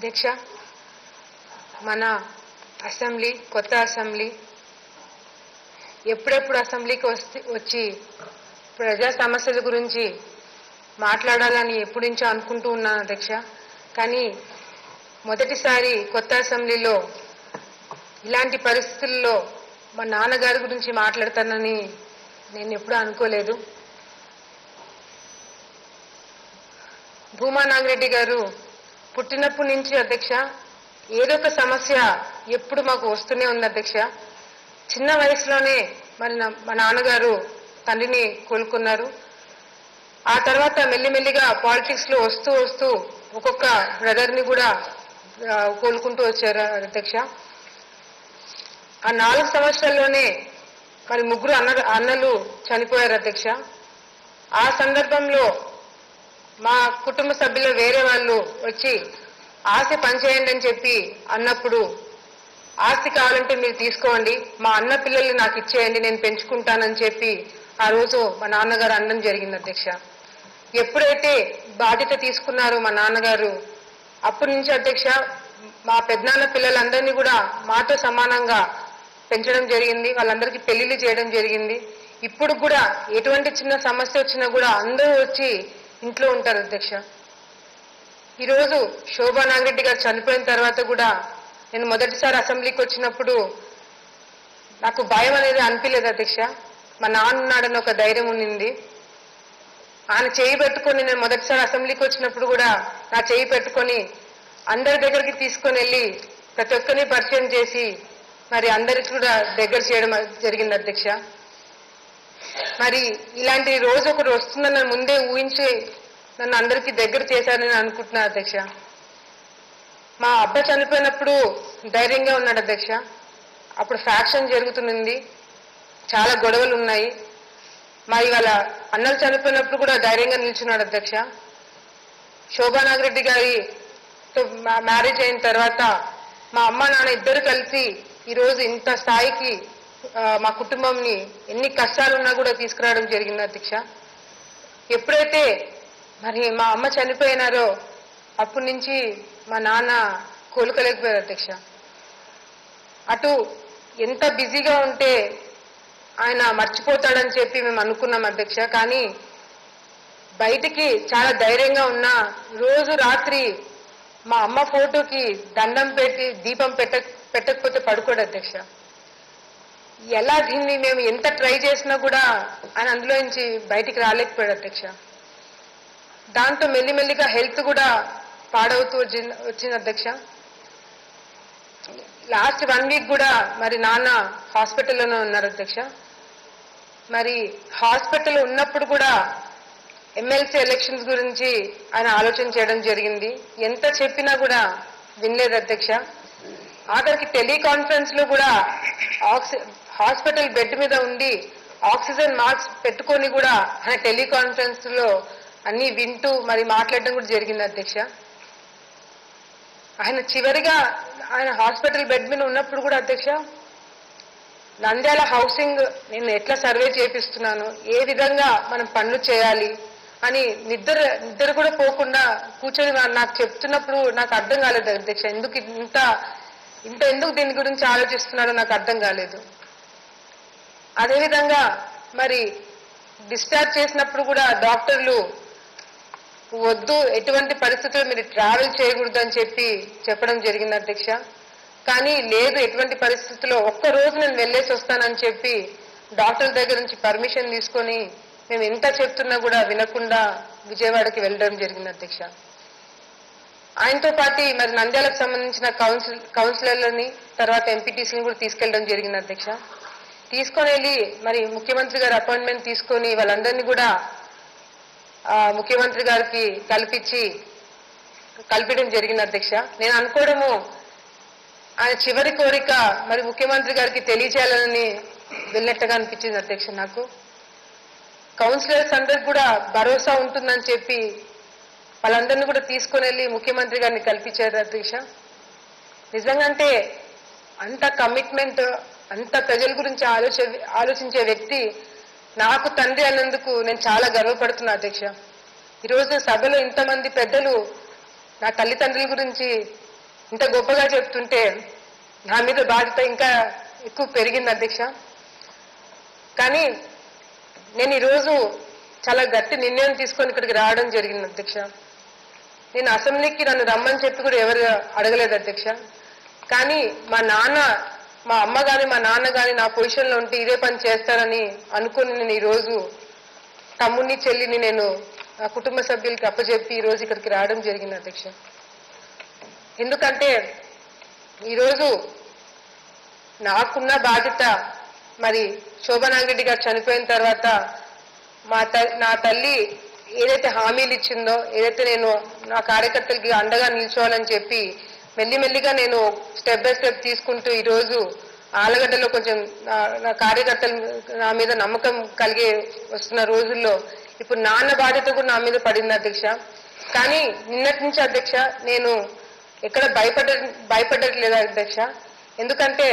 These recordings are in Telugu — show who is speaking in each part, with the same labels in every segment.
Speaker 1: అధ్యక్ష, మన అసెంబ్లీ కొత్త అసెంబ్లీ ఎప్పుడెప్పుడు అసెంబ్లీకి వచ్చి ప్రజా సమస్యల గురించి మాట్లాడాలని ఎప్పటి నుంచో అనుకుంటూ ఉన్నాను అధ్యక్ష. కానీ మొదటిసారి కొత్త అసెంబ్లీలో ఇలాంటి పరిస్థితుల్లో మా నాన్నగారి గురించి మాట్లాడతానని నేను ఎప్పుడూ అనుకోలేదు. భూమా నాగిరెడ్డి గారు పుట్టినప్పటి నుంచి అధ్యక్ష ఏదో ఒక సమస్య ఎప్పుడు మాకు వస్తూనే ఉంది అధ్యక్ష. చిన్న వయసులోనే మరి మా నాన్నగారు తండ్రిని కోలుకున్నారు. ఆ తర్వాత మెల్లిమెల్లిగా పాలిటిక్స్ లో వస్తూ వస్తూ ఒక్కొక్క బ్రదర్ని కూడా కోలుకుంటూ వచ్చారు అధ్యక్ష. ఆ 4 సంవత్సరాల్లోనే మరి 3 అన్నలు చనిపోయారు అధ్యక్ష. ఆ సందర్భంలో మా కుటుంబ సభ్యులు వేరే వాళ్ళు వచ్చి ఆస్తి పనిచేయండి అని చెప్పి అన్నప్పుడు, ఆస్తి కావాలంటే మీరు తీసుకోండి, మా అన్న పిల్లల్ని నాకు ఇచ్చేయండి, నేను పెంచుకుంటానని చెప్పి ఆ రోజు మా నాన్నగారు అనడం జరిగింది అధ్యక్ష. ఎప్పుడైతే బాధ్యత తీసుకున్నారో మా నాన్నగారు, అప్పటి నుంచి అధ్యక్ష మా పెద్దనాన్న పిల్లలందరినీ కూడా మాతో సమానంగా పెంచడం జరిగింది. వాళ్ళందరికీ పెళ్లిళ్ళు చేయడం జరిగింది. ఇప్పుడు కూడా ఎటువంటి చిన్న సమస్య వచ్చినా కూడా అందరూ వచ్చి ఇంట్లో ఉంటారు అధ్యక్ష. ఈరోజు శోభా నాగిరెడ్డి గారు చనిపోయిన తర్వాత కూడా నేను మొదటిసారి అసెంబ్లీకి వచ్చినప్పుడు నాకు భయం అనేది అనిపించలేదు అధ్యక్ష. మా నాన్న ఉన్నాడని ఒక ధైర్యం ఉన్నింది. ఆయన చేయి పెట్టుకొని నేను మొదటిసారి అసెంబ్లీకి వచ్చినప్పుడు కూడా నా చేయి పెట్టుకొని అందరి దగ్గరికి తీసుకొని వెళ్ళి ప్రతి ఒక్కరిని పరిచయం చేసి మరి అందరికి కూడా దగ్గర చేయడం జరిగింది అధ్యక్ష. మరి ఇలాంటి రోజు ఒకటి వస్తుందని ముందే ఊహించి నన్ను అందరికీ దగ్గర చేశారని అనుకుంటున్నా అధ్యక్ష. మా అబ్బా చనిపోయినప్పుడు ధైర్యంగా ఉన్నాడు అధ్యక్ష. అప్పుడు ఫ్యాక్షన్ జరుగుతుంది, చాలా గొడవలు ఉన్నాయి. మరి వాళ్ళ అన్నలు చనిపోయినప్పుడు కూడా ధైర్యంగా నిల్చున్నాడు అధ్యక్ష. శోభా నాగిరెడ్డి గారితో మ్యారేజ్ అయిన తర్వాత మా అమ్మ నాన్న ఇద్దరు కలిసి ఈరోజు ఇంత స్థాయికి మా కుటుంబంని ఎన్ని కష్టాలున్నా కూడా తీసుకురావడం జరిగింది అధ్యక్ష. ఎప్పుడైతే మరి మా అమ్మ చనిపోయినారో అప్పటి నుంచి మా నాన్న కోలుకోలేకపోయారు అధ్యక్ష. అటు ఎంత బిజీగా ఉంటే ఆయన మర్చిపోతాడని చెప్పి మేము అనుకున్నాం అధ్యక్ష. కానీ బయటికి చాలా ధైర్యంగా ఉన్నా రోజు రాత్రి మా అమ్మ ఫోటోకి దండం పెట్టి దీపం పెట్టకపోతే పడుకోడు అధ్యక్ష. ఎలా దీన్ని మేము ఎంత ట్రై చేసినా కూడా ఆయన అందులో నుంచి బయటికి రాలేకపోయాడు అధ్యక్ష. దాంతో మెల్లిమెల్లిగా హెల్త్ కూడా పాడవుతూ వచ్చింది అధ్యక్ష. లాస్ట్ 1 వీక్ కూడా మరి నాన్న హాస్పిటల్లోనే ఉన్నారు అధ్యక్ష. మరి హాస్పిటల్ ఉన్నప్పుడు కూడా ఎమ్మెల్సీ ఎలక్షన్స్ గురించి ఆయన ఆలోచన చేయడం జరిగింది. ఎంత చెప్పినా కూడా వినలేదు అధ్యక్ష. ఆఖరికి టెలికాన్ఫరెన్స్ లో కూడా హాస్పిటల్ బెడ్ మీద ఉండి ఆక్సిజన్ మాస్క్ పెట్టుకొని కూడా ఆయన టెలికాన్ఫరెన్స్ లో అన్ని వింటూ మరి మాట్లాడడం కూడా జరిగింది అధ్యక్ష. ఆయన చివరిగా ఆయన హాస్పిటల్ బెడ్ మీద ఉన్నప్పుడు కూడా అధ్యక్ష, నంద్యాల హౌసింగ్ నేను ఎట్లా సర్వే చేపిస్తున్నాను, ఏ విధంగా మనం పనులు చేయాలి అని నిద్ర కూడా పోకుండా కూర్చొని నాకు చెప్తున్నప్పుడు నాకు అర్థం కాలేదు అధ్యక్ష. ఎందుకు దీని గురించి ఆలోచిస్తున్నాడో నాకు అర్థం కాలేదు. అదేవిధంగా మరి డిశ్చార్జ్ చేసినప్పుడు కూడా డాక్టర్లు వద్దు, ఎటువంటి పరిస్థితుల్లో మీరు ట్రావెల్ చేయకూడదు అని చెప్పడం జరిగింది అధ్యక్ష. కానీ లేదు, ఎటువంటి పరిస్థితుల్లో ఒక్కరోజు నేను వెళ్ళేసి వస్తానని చెప్పి డాక్టర్ దగ్గర నుంచి పర్మిషన్ తీసుకొని మేము ఎంత చెప్తున్నా కూడా వినకుండా విజయవాడకి వెళ్ళడం జరిగింది అధ్యక్ష. ఆయనతో పాటు మరి నంద్యాలకు సంబంధించిన కౌన్సిలర్లని తర్వాత ఎంపీటీసీని కూడా తీసుకెళ్ళడం జరిగింది అధ్యక్ష. తీసుకొని వెళ్ళి మరి ముఖ్యమంత్రి గారి అపాయింట్మెంట్ తీసుకొని వాళ్ళందరినీ కూడా ముఖ్యమంత్రి గారికి కల్పించడం జరిగింది అధ్యక్ష. నేను అనుకోవడము ఆయన చివరి కోరిక మరి ముఖ్యమంత్రి గారికి తెలియజేయాలని వెళ్ళినట్టుగా అనిపించింది అధ్యక్ష. నాకు కౌన్సిలర్స్ అందరికి కూడా భరోసా ఉంటుందని చెప్పి వాళ్ళందరినీ కూడా తీసుకొని వెళ్ళి ముఖ్యమంత్రి గారిని కల్పించారు అధ్యక్ష. నిజంగా అంటే అంత కమిట్మెంట్, అంత ప్రజల గురించి ఆలోచించే వ్యక్తి నాకు తండ్రి అన్నందుకు నేను చాలా గర్వపడుతున్నా అధ్యక్ష. ఈరోజు సభలో ఇంతమంది పెద్దలు నా తల్లిదండ్రుల గురించి ఇంత గొప్పగా చెప్తుంటే నా మీద బాధ్యత ఇంకా ఎక్కువ పెరిగింది అధ్యక్ష. కానీ నేను ఈరోజు చాలా గట్టి నిర్ణయం తీసుకొని ఇక్కడికి రావడం జరిగింది అధ్యక్ష. నేను అసెంబ్లీకి నన్ను రమ్మని చెప్పి కూడా ఎవరు అడగలేదు అధ్యక్ష. కానీ మా అమ్మ కానీ మా నాన్న కానీ నా పొజిషన్లో ఉంటే ఇదే పని చేస్తారని అనుకుని నేను ఈరోజు తమ్ముడిని చెల్లిని నేను నా కుటుంబ సభ్యులకి అప్పచెప్పి ఈరోజు ఇక్కడికి రావడం జరిగింది అధ్యక్ష. ఎందుకంటే ఈరోజు నాకున్న బాధ్యత మరి శోభనాగిరెడ్డి గారు చనిపోయిన తర్వాత నా తల్లి ఏదైతే హామీలు ఇచ్చిందో, ఏదైతే నేను నా కార్యకర్తలకి అండగా నిల్చోవాలని చెప్పి మెల్లిమెల్లిగా నేను స్టెప్ బై స్టెప్ తీసుకుంటూ ఈరోజు ఆలగడ్డలో కొంచెం నా కార్యకర్తలు నా మీద నమ్మకం కలిగి వస్తున్న రోజుల్లో ఇప్పుడు నాన్న బాధ్యత కూడా నా మీద పడింది అధ్యక్ష. కానీ నిన్నటి నుంచి అధ్యక్ష నేను ఎక్కడ భయపడట్లేదు అధ్యక్ష. ఎందుకంటే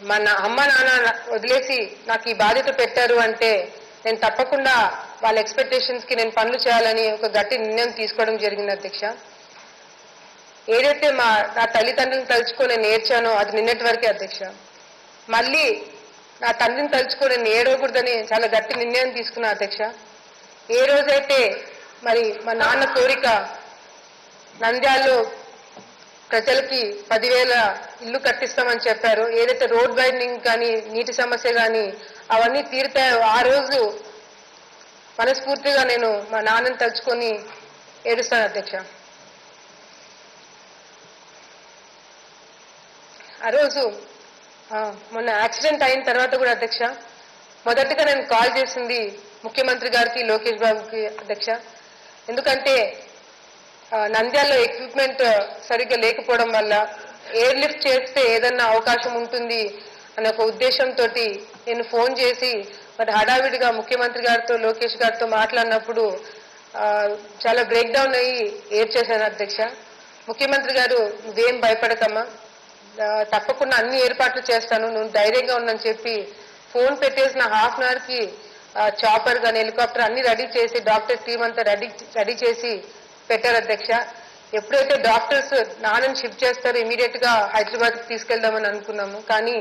Speaker 1: మా అమ్మ నాన్న వదిలేసి నాకు ఈ బాధ్యత పెట్టారు అంటే నేను తప్పకుండా వాళ్ళ ఎక్స్పెక్టేషన్స్ కి నేను పనులు చేయాలని ఒక గట్టి నిర్ణయం తీసుకోవడం జరిగింది అధ్యక్ష. ఏదైతే నా తల్లిదండ్రులను తలుచుకొని నేను ఏడ్చానో అది నిన్నటి వరకే అధ్యక్ష. మళ్ళీ నా తండ్రిని తలుచుకొని నేను ఏడవకూడదని చాలా గట్టి నిర్ణయం తీసుకున్నా అధ్యక్ష. ఏ రోజైతే మరి మా నాన్న కోరిక నంద్యాలలో ప్రజలకి 10,000 ఇల్లు కట్టిస్తామని చెప్పారు, ఏదైతే రోడ్ వైడనింగ్ కానీ నీటి సమస్య కానీ అవన్నీ తీరుతాయో ఆ రోజు మనస్ఫూర్తిగా నేను మా నాన్నని తలుచుకొని ఏడుస్తాను అధ్యక్ష. ఆ రోజు మొన్న యాక్సిడెంట్ అయిన తర్వాత కూడా అధ్యక్ష మొదటిగా నేను కాల్ చేసింది ముఖ్యమంత్రి గారికి, లోకేష్ బాబుకి అధ్యక్ష. ఎందుకంటే నంద్యాలలో ఎక్విప్మెంట్ సరిగ్గా లేకపోవడం వల్ల ఎయిర్ లిఫ్ట్ చేస్తే ఏదన్నా అవకాశం ఉంటుంది అనే ఒక ఉద్దేశంతో నేను ఫోన్ చేసి మరి హడావిడిగా ముఖ్యమంత్రి గారితో లోకేష్ గారితో మాట్లాడినప్పుడు చాలా బ్రేక్ డౌన్ అయ్యి ఏడ్చేశాను అధ్యక్ష. ముఖ్యమంత్రి గారు నువ్వేం భయపడకమ్మా, తప్పకుండా అన్ని ఏర్పాట్లు చేస్తాను, నువ్వు ధైర్యంగా ఉండని చెప్పి ఫోన్ పెట్టేసిన హాఫ్ అన్ అవర్ కి చాపర్ కానీ హెలికాప్టర్ అన్ని రెడీ చేసి డాక్టర్ టీం అంతా రెడీ చేసి పెట్టారు అధ్యక్ష. ఎప్పుడైతే డాక్టర్స్ నాన్నని షిఫ్ట్ చేస్తారో ఇమీడియట్ గా హైదరాబాద్ కి తీసుకెళ్దామని అనుకున్నాము. కానీ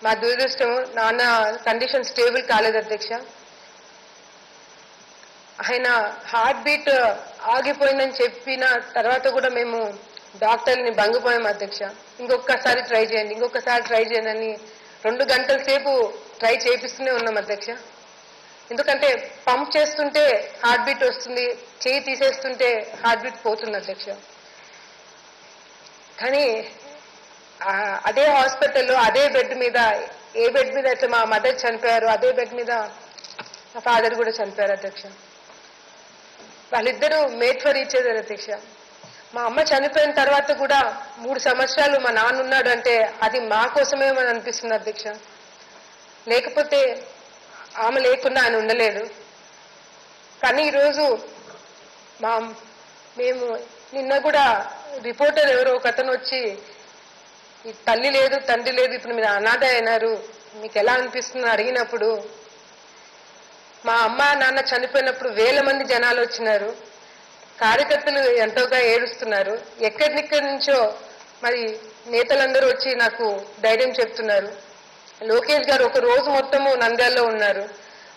Speaker 1: మా దురదృష్టం నాన్న కండిషన్ స్టేబుల్ కాలేదు అధ్యక్ష. ఆయన హార్ట్ బీట్ ఆగిపోయిందని చెప్పిన తర్వాత కూడా మేము డాక్టర్ని బంగిపోయాం అధ్యక్ష. ఇంకొకసారి ట్రై చేయండి అని 2 గంటల సేపు ట్రై చేపిస్తూనే ఉన్నాం అధ్యక్ష. ఎందుకంటే పంప్ చేస్తుంటే హార్ట్ బీట్ వస్తుంది, చేయి తీసేస్తుంటే హార్ట్ బీట్ పోతుంది అధ్యక్ష. కానీ అదే హాస్పిటల్లో అదే బెడ్ మీద, ఏ బెడ్ మీద అయితే మా మదర్ చనిపోయారు అదే బెడ్ మీద మా ఫాదర్ కూడా చనిపోయారు అధ్యక్ష. వాళ్ళిద్దరూ మేడ్ ఫర్ ఈచ్ అదర్ అధ్యక్ష. మా అమ్మ చనిపోయిన తర్వాత కూడా 3 సంవత్సరాలు మా నాన్న ఉన్నాడు అంటే అది మా కోసమే అని అనిపిస్తుంది అధ్యక్ష. లేకపోతే ఆమె లేకుండా ఆయన ఉండలేడు. కానీ ఈరోజు మేము నిన్న కూడా రిపోర్టర్ ఎవరో ఒక అతను వచ్చి ఈ తల్లి లేదు తండ్రి లేదు ఇప్పుడు మీరు అనాథ అయినారు మీకు ఎలా అనిపిస్తుందని అడిగినప్పుడు మా అమ్మ నాన్న చనిపోయినప్పుడు 1000 మంది జనాలు వచ్చినారు, కార్యకర్తలు ఎంతోగా ఏడుస్తున్నారు, ఎక్కడినిక్కడి నుంచో మరి నేతలందరూ వచ్చి నాకు ధైర్యం చెప్తున్నారు. లోకేష్ గారు ఒక రోజు మొత్తము నంద్యాలలో ఉన్నారు,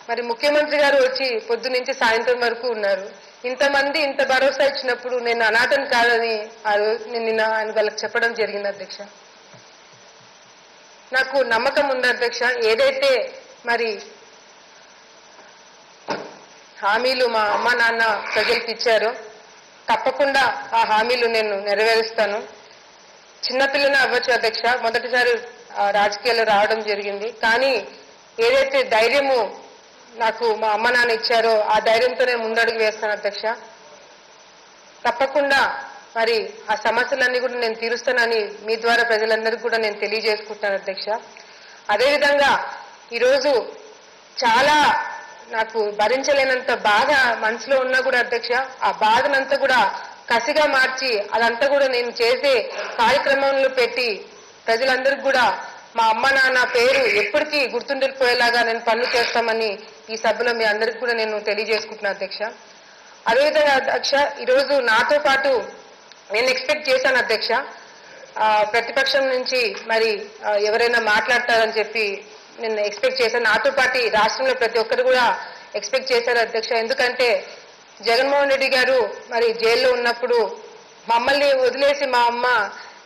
Speaker 1: మరి ముఖ్యమంత్రి గారు వచ్చి పొద్దు నుంచి సాయంత్రం వరకు ఉన్నారు. ఇంతమంది ఇంత భరోసా ఇచ్చినప్పుడు నేను అనాథను కాదని నేను నిన్న ఆయన వాళ్ళకి చెప్పడం జరిగింది అధ్యక్ష. నాకు నమ్మకం ఉంది అధ్యక్ష, ఏదైతే మరి హామీలు మా అమ్మ నాన్న ప్రజలకు ఇచ్చారో తప్పకుండా ఆ హామీలు నేను నెరవేరుస్తాను. చిన్నపిల్లనే అవ్వచ్చు అధ్యక్ష, మొదటిసారి రాజకీయాల్లో రావడం జరిగింది. కానీ ఏదైతే ధైర్యము నాకు మా అమ్మ నాన్న ఇచ్చారో ఆ ధైర్యంతోనే ముందడుగు వేస్తాను అధ్యక్ష. తప్పకుండా మరి ఆ సమస్యలన్నీ కూడా నేను తీరుస్తానని మీ ద్వారా ప్రజలందరికీ కూడా నేను తెలియజేసుకుంటాను అధ్యక్ష. అదేవిధంగా ఈరోజు చాలా నాకు భరించలేనంత బాధ మనసులో ఉన్నా కూడా అధ్యక్ష, ఆ బాధనంతా కూడా కసిగా మార్చి అదంతా కూడా నేను చేసే కార్యక్రమంలో పెట్టి ప్రజలందరికీ కూడా మా అమ్మ నాన్న పేరు ఎప్పటికీ గుర్తుండిపోయేలాగా నేను పనులు చేస్తామని ఈ సభలో మీ అందరికీ కూడా నేను తెలియజేసుకుంటున్నాను అధ్యక్ష. అదేవిధంగా అధ్యక్ష, ఈరోజు నాతో పాటు నేను ఎక్స్పెక్ట్ చేశాను అధ్యక్ష, ప్రతిపక్షం నుంచి మరి ఎవరైనా మాట్లాడతారని చెప్పి నేను ఎక్స్పెక్ట్ చేశాను. నాతో పాటు రాష్ట్రంలో ప్రతి ఒక్కరు కూడా ఎక్స్పెక్ట్ చేశారు అధ్యక్ష. ఎందుకంటే జగన్మోహన్ రెడ్డి గారు మరి జైల్లో ఉన్నప్పుడు మమ్మల్ని వదిలేసి మా అమ్మ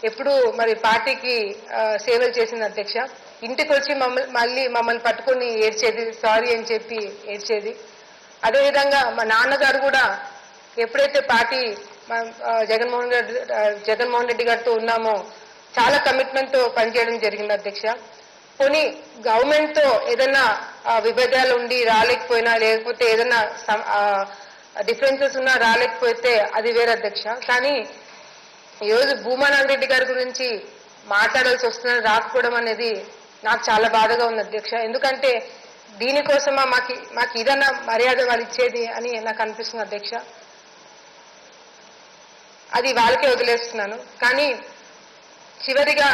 Speaker 1: ఎప్పుడు మరి పార్టీకి సేవలు చేసింది అధ్యక్ష. ఇంటికి వచ్చి మళ్ళీ మమ్మల్ని పట్టుకొని ఏడ్చేది, సారీ అని చెప్పి ఏడ్చేది. అదేవిధంగా మా నాన్నగారు కూడా ఎప్పుడైతే పార్టీ జగన్మోహన్ రెడ్డి గారితో ఉన్నామో చాలా కమిట్మెంట్ తో పనిచేయడం జరిగింది అధ్యక్ష. కొన్ని గవర్నమెంట్ తో ఏదైనా విభేదాలు ఉండి రాలేకపోయినా, లేకపోతే ఏదైనా డిఫరెన్సెస్ ఉన్నా రాలేకపోతే అది వేరే అధ్యక్ష. కానీ ఈరోజు భూమా నాగిరెడ్డి గారి గురించి మాట్లాడాల్సి వస్తున్నది రాకపోవడం అనేది నాకు చాలా బాధగా ఉంది అధ్యక్ష. ఎందుకంటే దీనికోసమా మాకు ఏదైనా మర్యాద వాళ్ళు ఇచ్చేది అని నాకు అనిపిస్తుంది అధ్యక్ష. అది వాళ్ళకే వదిలేస్తున్నాను. కానీ చివరిగా